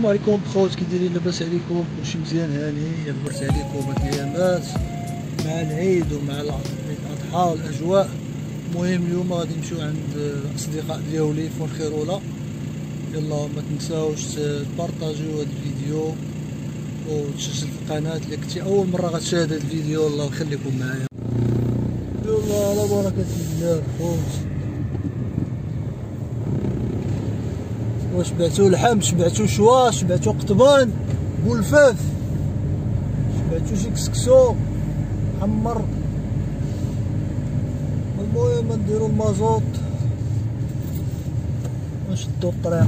السلام عليكم خوت، كي دايرين؟ لاباس عليكم؟ كلشي مزيان؟ هاني لاباس عليكم هاد الايامات مع العيد ومع الاضحى والاجواء. المهم اليوم غادي نمشيو عند الاصدقاء ديالي فونخيرولا. يلا ما تنساوش تبارطاجيو هاد الفيديو وتسجل في القناه. الا كنتي اول مره غتشاهد هاد الفيديو الله يخليكم معايا. يلا على بركه الله خوت. واش بعتو لحم، شبعتو شوا، شبعتو قطبان بولفاف، شبعتو شي كسكسو حمر. المهم نديرو المازوط ونشدو الطريق.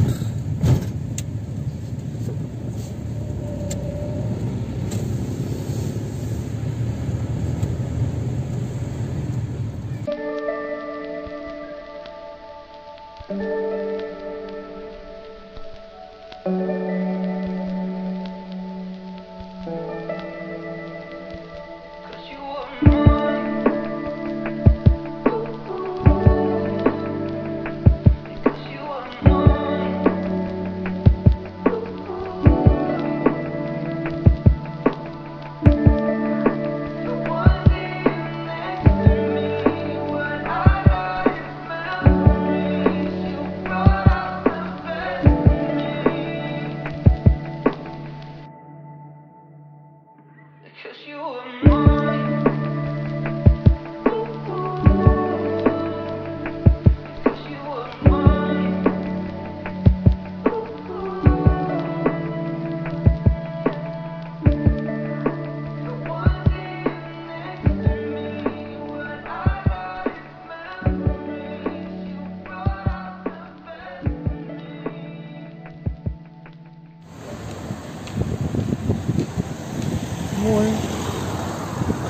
المهم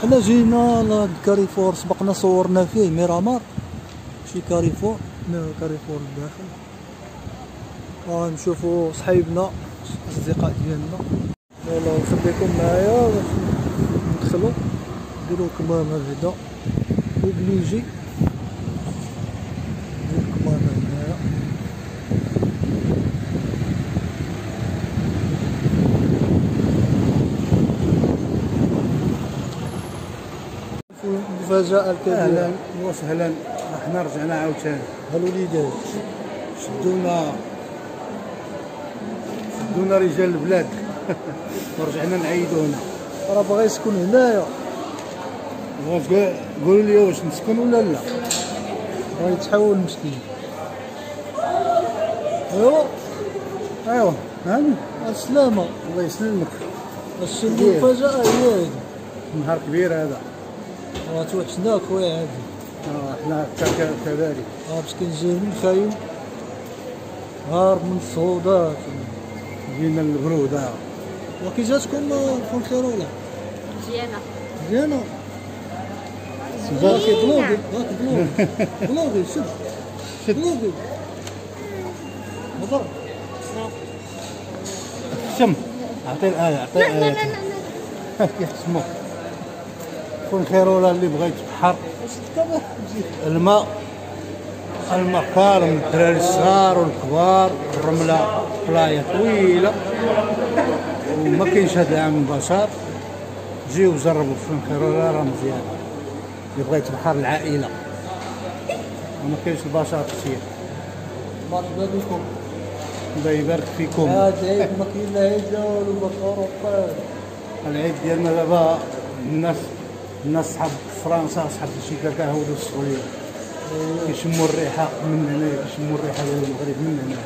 حنا جينا لهاد الكاريفور، سبقنا صورنا فيه ميرامار، شي كاريفور لداخل. نشوفو صحيبنا الاصدقاء ديالنا. يلا نخليكم معايا باش ندخلو نديرو كمامة بعدا وبليجي، ندير كمامة هنايا. المفاجأة الكبيرة. اهلا وسهلا، حنا رجعنا عاوتاني. الوليدات شدونا رجال البلاد ورجعنا نعيدو هنا. راه باغي يسكن هنايا. قولوا لي واش نسكن ولا لا؟ باغي يتحول مسكين. ايوا هاني السلامة، الله يسلمك. المفاجأة هي هادي. نهار كبير هذا. توحشناك خويا عادي. حنا كذلك. مسكين جاي من الفايوم، هارب من الصهودات. جينا للبرودة. وكي جاتكم فونخيرولا؟ مزيانة. باقي بلوغي بلوغي شد بلوغي هضر. شم عطي الآية كيف اسمه فونخيرولا اللي بغيت بحر، الماء كارم، الدراري الصغار والكبار، الرملة بلاية طويلة وما كاينش هاد العام انبساط. جيو جربوا فونخيرولا راه مزيان. اللي بغيت بحر العائلة وما كاينش البشر كثير. مرحبا بكم، الله يبارك فيكم. هذا عيد ما كاين لا عيد لا والو بخروق. العيد ديالنا دابا الناس صحاب فرنسا، صحاب شي كاكا هودو الصغير كيشموا الريحه من هنا، كيشموا الريحه ديال المغرب من هنا.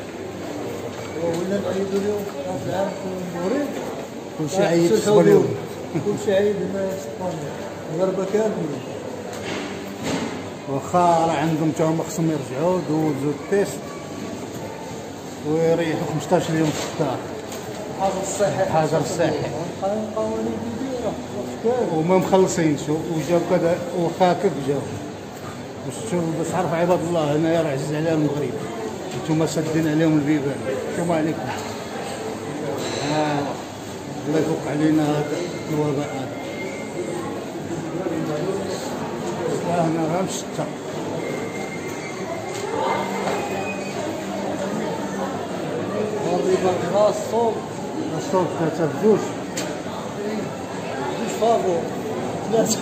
ولا نعيدو اليوم راس العام في المغرب، كلشي عيد في اليوم، كلشي عيد هنا في اسبانيا، المغاربه كاملين. واخا راه عندهم حتى هما خصهم يرجعوا دوزو التيست ويريحوا 15 يوم في الدار. حجر الصحي قوانين كبيره وما مخلصينش وجاو كذا واخا هكاك جاو. باش عرف عباد الله هنايا راه عزيز عليهم المغرب، نتوما سادين عليهم البيبان. السلام عليكم. الله يفك علينا هذا الوباء هذا. هنا راه مشتا. الربا الراس صوب الصوت 3 بجوج. 2 فافو 3.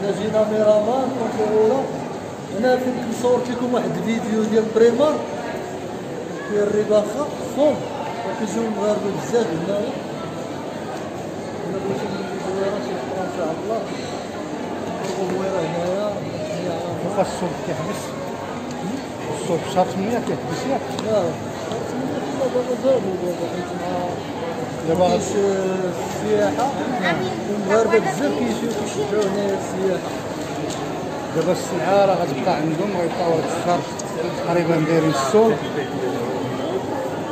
انا جينا ميرامان ونقولوا انا فين صورت لكم واحد الفيديو ديال بريمار ديال الرباخه فوق وكيجيو المغاربه بزاف هنايا. انا بغيت ندير زويره شي ان شاء الله ومويره هنايا. فوقاش الصوت كيحبس؟ الصوت شهر 8 كيحبس ياك؟ لا دابا زادوا حيت مع دابا كاينش السياحه والمغاربه بزاف كيجيو كيشجعوا هنايا السياحه. دابا السلعه راه غتبقى عندهم غيبقاو هاد الشهر تقريبا دايرين السوق،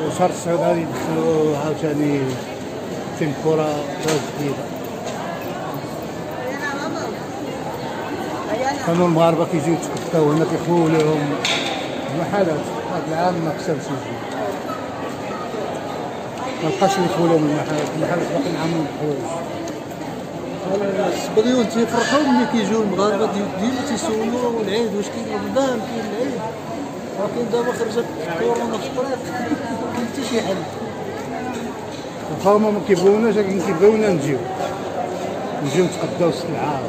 وشهر 9 غادي يدخلوا عاوتاني تيمبورا جديده. كانوا المغاربه كيجيو يتقداو هنا كيخويو لهم المحلات. هاد العام ما كسبش يجي، ما لقاش اللي يخويو لهم المحلات باقيين عاملين الحوايج. الصبيون تيفرحوا ملي كيجيو المغاربه ديما تيسولوا العيد واش كاين رمضان كاين العيد، ولكن دابا خرجت كورونا في الطريق ما كاين حتى شي حل. واخا هما ما كيبغيوناش ولكن كيبغيونا نجيو نتقداو السلعه.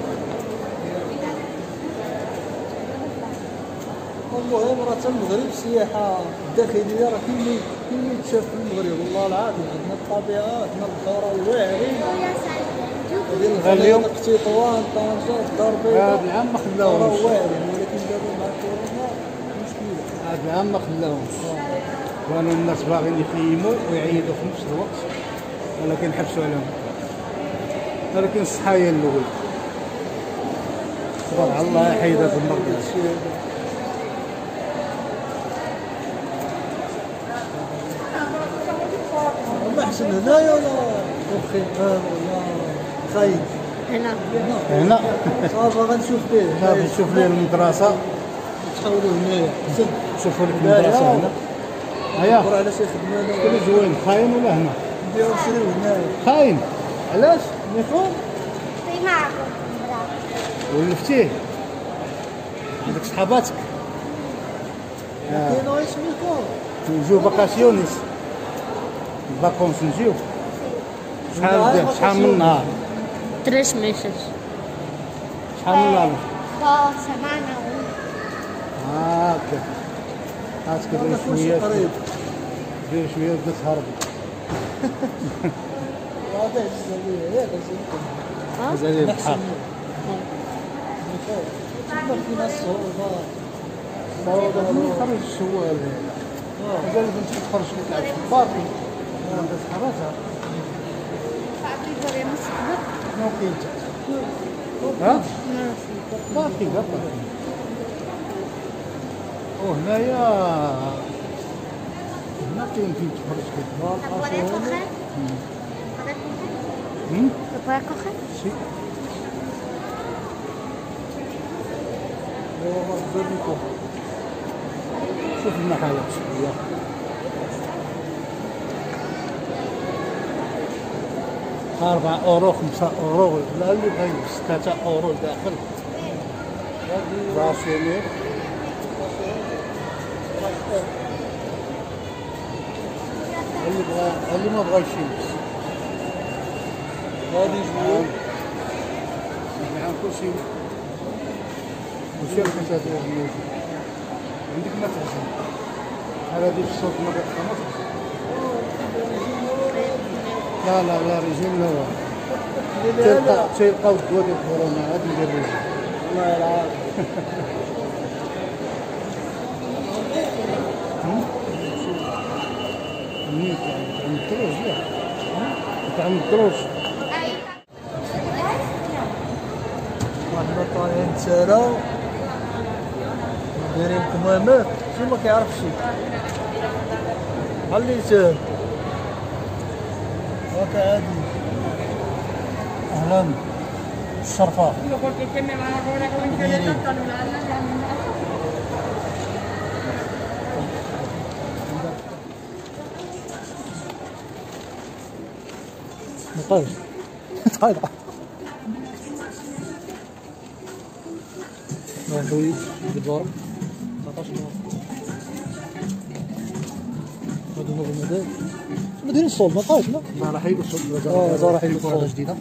المهم راه حتى المغرب السياحه الداخليه راه كاين اللي يتشاف في المغرب والله العظيم. عندنا الطبيعه، عندنا البحر الواعرين ديال اليوم تطوان طنجة الدار البيضاء. هاد العام ما خلاوهمش، واعرين، ولكن دابا مع كورونا مشكله. هاد العام ما خلاوهمش. كانوا الناس باغيين يخيموا ويعيدوا في نفس الوقت ولكن حبسوا عليهم. ولكن الصحه هي الاول. تبارك على الله يحيد هاد المرض. ما احسن هنايا ولا خيمان ولا خايب؟ هنا صافا غنشوف فيه. باغي نشوف ليه المدرسه، تحاولوا هنايا نشوفوا لك المدرسه هنا. هيا دور على شي خدمه شكون زوين، خاين ولا هنا؟ نديرو نشريو هنايا. خاين علاش؟ ميخون ولفتيه عندك صحاباتك؟ كاين غير سميكو نجيو فاكاسيونيس، الفاكونس نجيو. شحال من نهار؟ 3 meses. شحال من نهار؟ 2 semanas. هاكا هاك دير شويه دير شويه بدا تهرب. واضح الزاويه ياك زين. مازال البحر. تما فينا الصعوبه خرج الشوال مازال البنت تخرج تلعب في الباركي عندها صحاباتها. ما كاين تحت. ها؟ باركي كاع باركي. وهنايا هنا كاين فين تخرج كده. سي شوف المحلات شويه. 4 أورو 5 أورو لا اللي بغا يلبس 3 أورو داخل. راسيونير اللي ما بغاش يلبس غادي يجيو معاه كلشي. وشي الحاجات ديال عندك ما تغسل بحال هادي في الصوت ما كتبقى ما تغسل. لا لا لا ريجيم لا والو. تيلقاو الدواء ديال كورونا عاد ندير ريجيم والله العظيم. منين تعمل الدروج ياك؟ تعمل الدروج. حنا طالعين تسالا دايرين كمامات شي ما كيعرفش بحال اللي ساهل هاكا عادي. اهلا الشرفه طيب الحوايج بالدار 19 نهار. هادو هما المداد ما دايرين الصول ما بقاش لا راه حيدوا الصوت زهره حيدوا الصول جديده.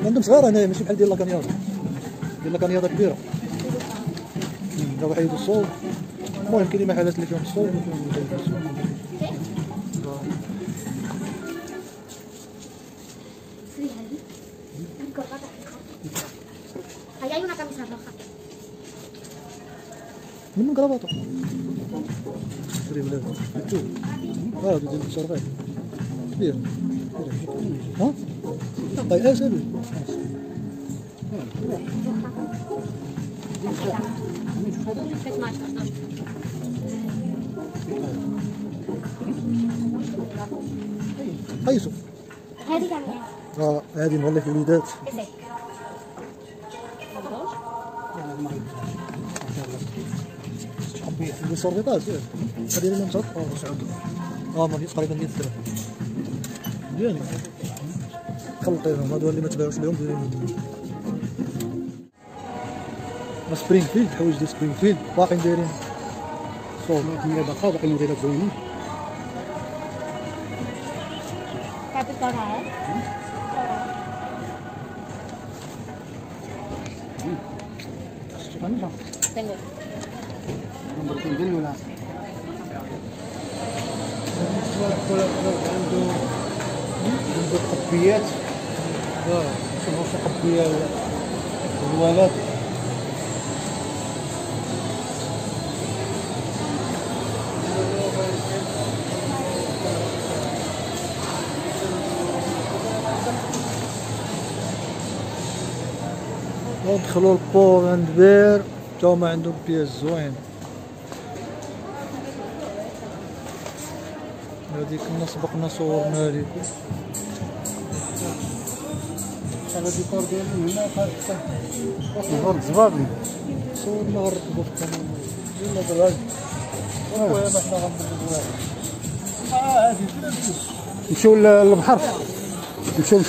عندهم صغار هنايا ماشي بحال ديال لاكانيادا، ديال لاكانيادا كبيره. دابا حيدوا الصول. المهم كاينين محلات اللي فيهم الصول وفيهم اللي فيهم الصول. Ahí hay una camisa roja. منهم كرافاطو شري بلاد شوف هادو ديال الشرقية كبير ها؟ طيب ايه سالي قيسو هذه كاميرا. هادي نولي في الوليدات اللي صربيطات هادي اللي مصط ماركيز قريبا ديال الدرهم مزيان خلطيهم هادو اللي ما تباعوش لهم دايرين سبرينغفيلد حوايج ديال سبرينغفيلد باقيين دايرين صوب كمية باقا باقيين موديلات زوينين. Tapi korang tengok. نمبر 2 ولا عنده قبيات شوفوا شي قبيه الولاد ندخلوا لبور اند بير تا هما عندهم بياس زوين. هادي كنا سبقنا صورنا لكم هذا الديكور ديالهم هنا خارج نهار الزبابي صورنا غنركبو في القناة ولا بالغاز المهم حنا غنبدلو واحد هادي نمشيو للبحر نمشيو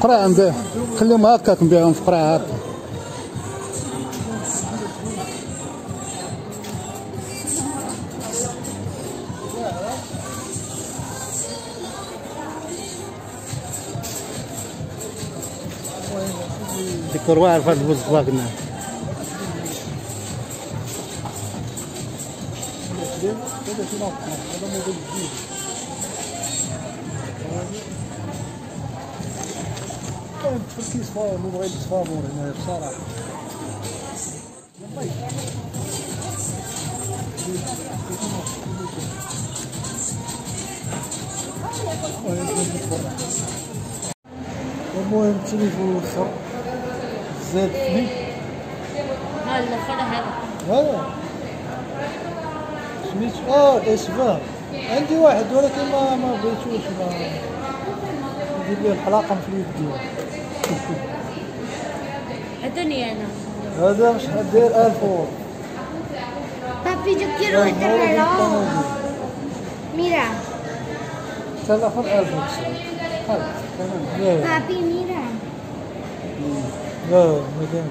قرعة نبيع خليهم هكاك نبيعهم في قرعة هكا. ديكور واعر في هاد البوز كنا هذا شي ناقص هذا موديل جديد المهم التركيز مو بغيت تفامور هنايا بصراحة المهم التليفون الاخر زاد فليب هلا خذ هذا. هذا سميتو اس 20 عندي واحد ولكن ما بغيتوش ندير ليه الحلاقه في اليد ديالو. عطوني انا. هذا شحال داير 1000 اورو. Papi, yo quiero este reloj. Mira. تلفون 1000 لا Papi, mira. لا مدام.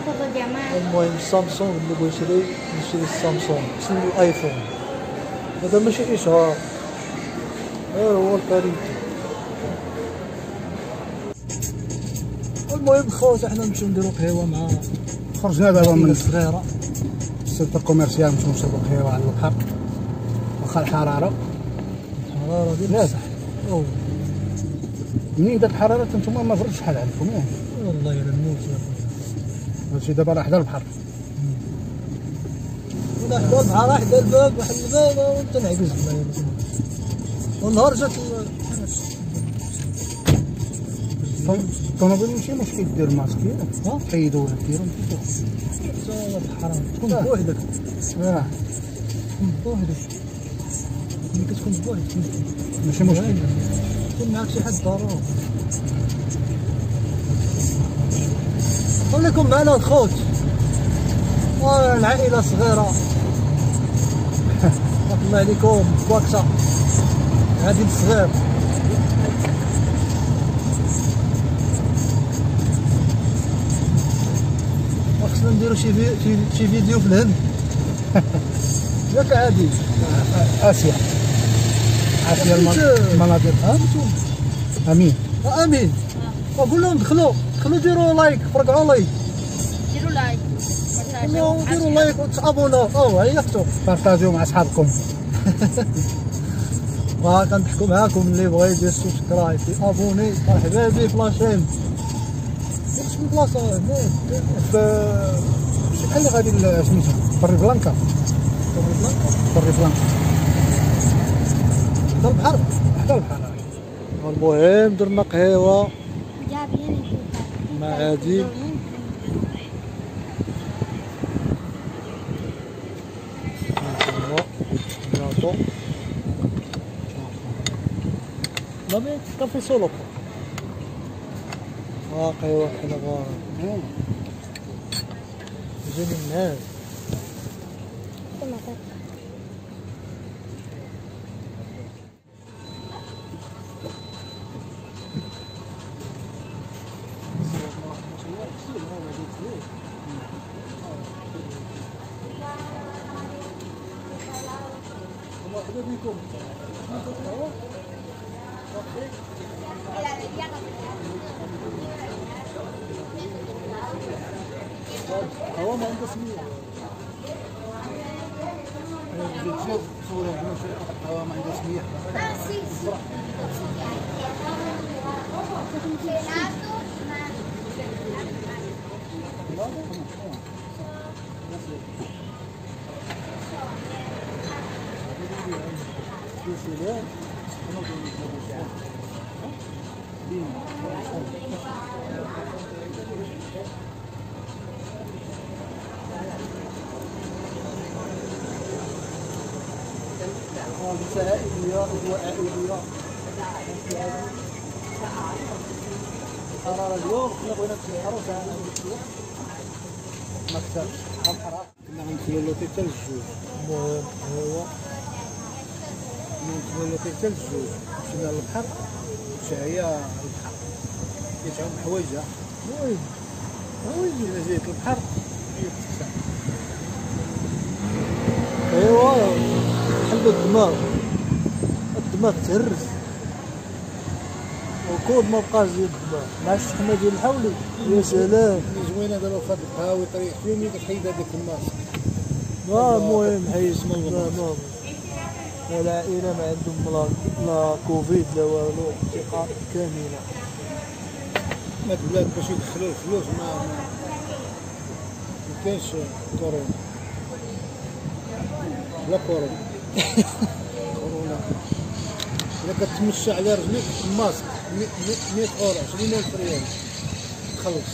Todo llamado. المهم سامسونج اللي بغى يشري السامسونج شنو الايفون هذا ماشي اشهار هو الكاريتي. المهم خوت احنا نمشيو نديرو قهوه مع خرجنا دابا من صغيره السلطة الكوميرسيال نمشيو نشربو قهوة على البحر واخا الحرارة ديال لا بصح منين دات الحرارة نتوما ما بردش شحال عندكم ياك والله الا نموت يا خويا. هادشي دابا راه حدا البحر ولا حدا البحر حدا الباب واحد الباب وانت نعكز معايا والنهار جات الطوموبيل ماشي مشكل دير ماسك ياك حيدو ولا ديرو حرام تكون بوحدك اه تكون بوحدك ملي كتكون بوحدك ماشي مشكل يكون معاك شي حد ضروري. خليكم معنا الخوت والعائلة صغيرة بارك الله عليكم بواكسة عادل الصغير خصنا نديرو شي فيديو في الهند. ياك عادي اسيا المناطق. امين. امين. قول لهم دخلوا ديروا لايك، فرقعوا لايك، ديروا لايك، ديروا لايك وتابوناو. عيطتوا بارطاجيو مع اصحابكم. كنضحكوا معاكم. اللي بغى يدير سبسكرايب ابوني مرحبا به في لاشين. واش من بلاصه هناك بحال غادي سميتها بري بلانكا. حدا البحر. المهم درنا قهيوه مع عادل. لا مي كافي سولو. قهوة حنا جاني الناس. مرحبا بكم. هو ما عنده سمية. شوف صورة هو ما عنده سمية. عائلية أجواء عائلية. الحرارة اليوم كنا بغينا نتسحروا ساعة ما كثرش. كنا غندخلو لوطيل حتى للجوج. المهم هو ندخلو لوطيل حتى للجوج. مشينا للبحر شعيا البحر كيتعاون حوايجها. وين إلا جيت البحر كيتسع. ايوا بحال الدماغ تهرس وكود ما بقاش ديال الدماغ مع الشحنه ديال الحولي. يا سلام زوينه دابا فهاد القهاوي طريق فيهم كتحيد هذاك الماسك. المهم حيد العائله ما عندهم لا كوفيد لا والو. ثقه كامله. هاد البلاد باش يدخلوا الفلوس ما كاينش كورونا. لا كورونا. إلا كتمشى على رجليك الماسك 100 أورو 20,000 ريال تخلص.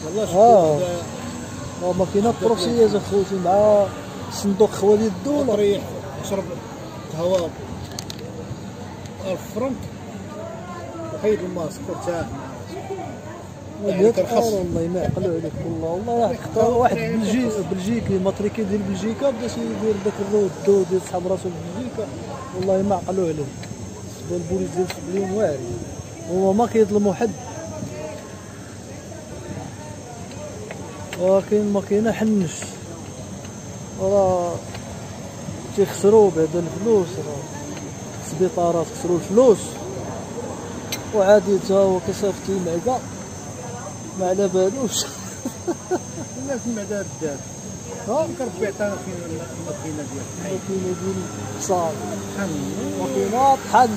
والله شكون ما كاينه بروسياج اخوتي مع صندوق خوالي الدوله. تريح تشرب قهوة 1000 فرنك وحيد الماسك وارتاح. يعني كرخص والله ما عقلوا عليك. والله اختار واحد بلجيكي ماتريكي ديال بلجيكا باش يدير داك الرود ديال صحاب راسو في بلجيكا. والله ما عقلوا عليه. بالنسبه للبوليس ديال اليوم واعر هما ما كيظلموا حد. ولكن ما كاينه حنش راه تيخسروا بعدا الفلوس. راه السبيطارات خسروا الفلوس وعادي تا هو كيصيفطي معكا ما على بالوش. الناس المعدة ردات كنربي عطانا فين الماكينة ديالها. الماكينة ديال الحصاد طحن الماكينة طحن.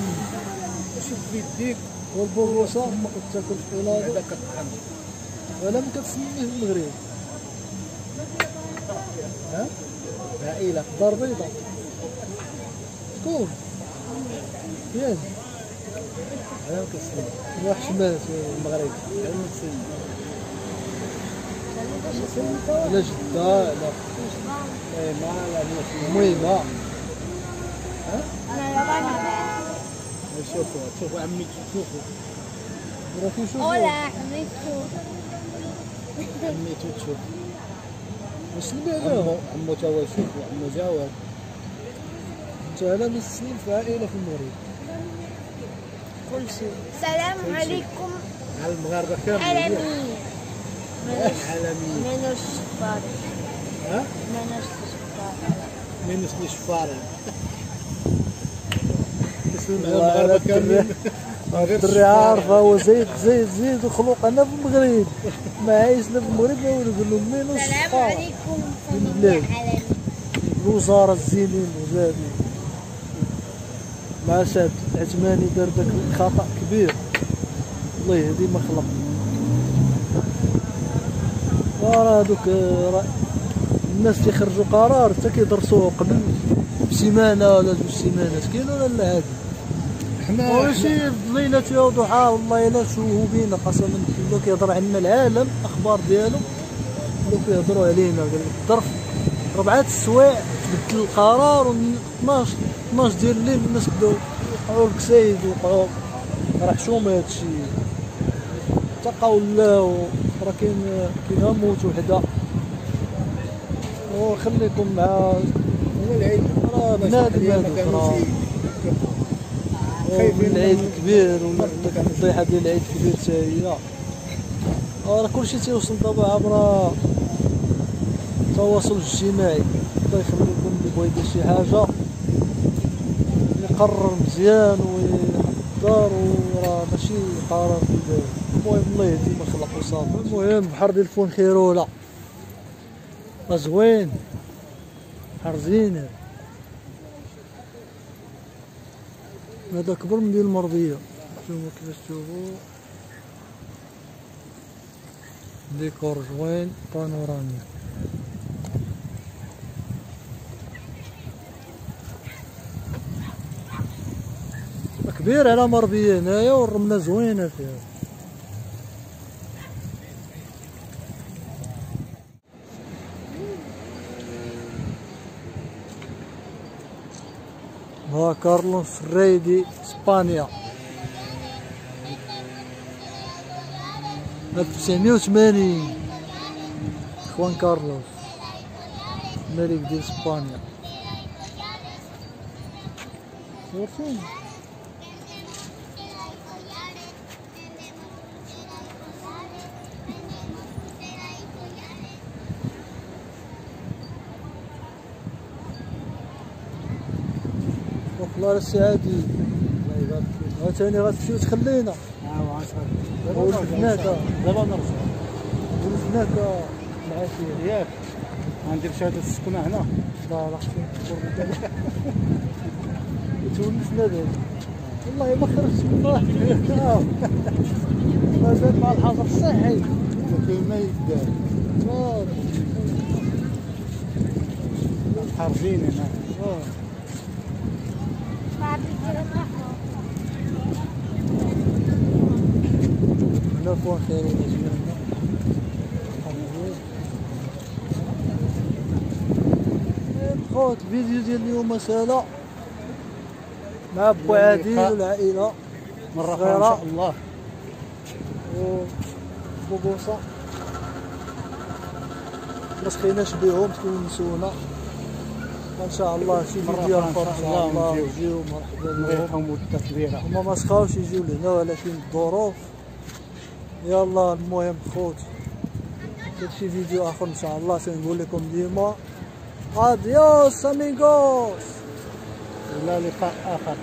شوف في يديك والبوروسة ما كتاكلش ولا المعدة كطحن ولا ما كتسميه في المغرب. عائلة دار بيضاء شكون؟ ياك أنا كنسمي روح شمال المغرب أنا كنسمي على جدة على المهمة. شوفوا عمي شوفوا راه كيشوفوا عمي تشوف وسلمي عليهم. عمو تا هو يشوف وعمو جاوب. انت على من السنين في عائلة في المغرب. السلام عليكم على المغاربة كاملين. العالمية. Menos fora. ها؟ Menos fora. مينوس الشفارة. المغاربة كاملين الدري عارفة هو زيد زيد زيد وخلوق أنا في المغرب ما عايش لا في المغرب لا والو، نقول لهم مينوس السلام صفار عليكم البلاد. فاميليا حلال. الوزارة الزينين وزادي مع سعد العثماني دار داك خطأ كبير الله يهدي ما خلق. وراه هادوك الناس تيخرجوا قرار حتى كيدرسوه قبل بسيمانة ولا 2 سيمانات كاين ولا لا هادي ماشي في الليلة يا ضحى والله الا شوهوا بينا قسما بالله كيهضر عنا العالم الاخبار ديالو ولاو كيهضروا علينا قال لك الظرف 4 السوايع تبدل القرار و 12 ديال الليل الناس بداو وقعوا الكسايد وقعوا راه حشومه هادشي تقاو ولاو راه كاين موت وحده وخليكم مع هو العيد راه بنادم هذوك راه خايفين العيد الكبير ولا الفضيحه ديال العيد الكبير حتى هي راه كلشي تيوصل دابا عبر التواصل الاجتماعي. الله يخليكم اللي بغا يدير شي حاجه يقرر مزيان ويحضر وراه ماشي قرار كيداير. المهم الله يهدي ما خلق وصافي. المهم بحر ديال الفونخيروله زوين بحر زين هذا كبر من ديال المرضيه. شوفوا كيفاش تشوفوا ديكور زوين بانورامي. كبير على مربيه هنايا والرمله زوينه فيها. ها كارلوس الريدي اسبانيا 1980 خوان كارلوس الملك ديال اسبانيا. صورتين والله السعادي الله يبارك فيك. عاوتاني غتمشيو تخلينا ولفناك دابا نرجع ولفناك العافية ياك غندير شهادة السكنة هنا. لا راه تولفنا دابا والله ما خرجت من الراحة مازال مع الحظر الصحي كاين ما يدار حارجين هنا. هنا كون خير ولا زوينة خوت الفيديو ديال اليوم سهلة مع بو عادل والعائلة مرة أخرى إن شاء الله وبوبوصة ما سخيناش بيهم تونسونا ان شاء الله شي فيديو اخر ان شاء الله يجيو مرحبا بهم. مدة كبيرة هما ما سخاوش يجيو لهنا ولكن الظروف. يلا المهم خوت شي فيديو اخر ان شاء الله سنقول لكم ديما اديوس اميغوس الى لقاء اخر.